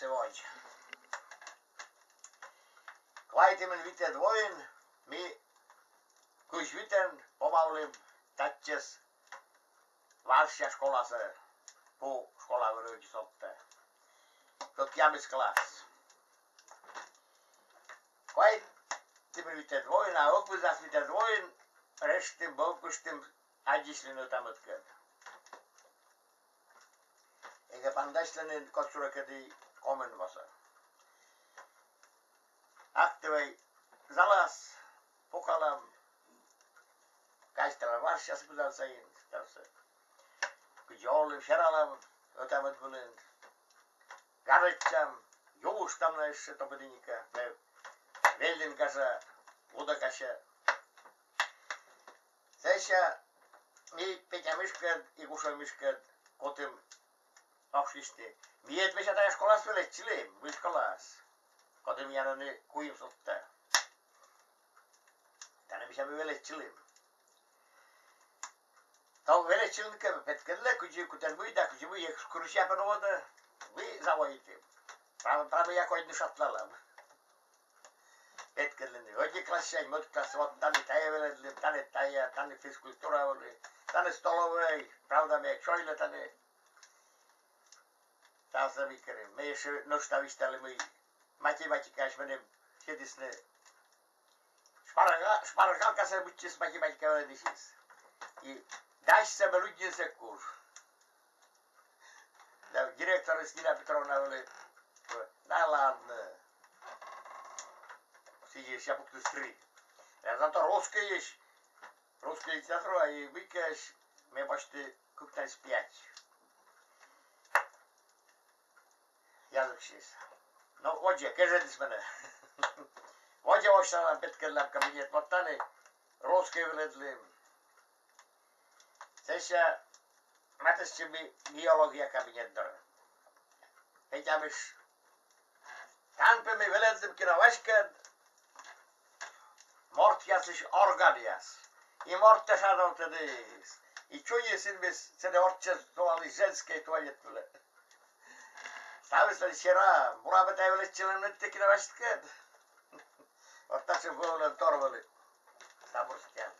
сегодня. Laitimen vited voin, mi kuis viten pomavlim tätses varsja skolase po skolaverökis otte. Tot jämisklass. Laitimen vited voin, a opusas vited voin, restim bokustim adislinut amötkön. Eikä pandaislainen kotsurakedi komen vasa. Aktivei zalas, pokalam, käistellä varsjas kudal sain, tässä. Kun joulun sheralam, otamat vulen, garitsam, joustam näissä topedinika, me veldin kanssa, ludakasha. Tässä mi pekämiskät, ikusoimiskät, kotim aksisti. Miet me sieltä skolas veletsille, vilskalas. Kotim jäänyt kuivsuttaa. Tänne missä me veletsille. Tau veletsille käy petkelle, kuten muita, kun mui ekskursia panoda, mui zavoiti. Pravi jakoit nyt shatlalam. Petkelle niin. Oikein klassia, mut klassia, tänne täivelelle, tänne fiskulttuuralle, tänne stolovei, pravda me choile tänne. Tässä vikkerin. Me ei nostavistalle mui matematiikassa menem hedisne. Spargalkassa mutsis matematiikka vedis. I tässä me ludin sekkur. Direktor Stina Petrovna oli naladne. Сидишь, я буду стрелять. Я зато русский литература и выкаешь, мне почти как-то спять. Язык сейчас. Ну, отже, кажется мене. Отже, ошла петкеллам кабинет, вот таны русский вылезли. Сейчас это себе биология кабинет дор. Хотя бы танпами вылезли киновашка. Mortjas is organias. I mortjas on tedis. I čuje sin bis sede orče toali ženské toaletule. Stavis li šera, murabe tajvele čelem netekina vaštked. Ortače volen torvali. Saborskjan.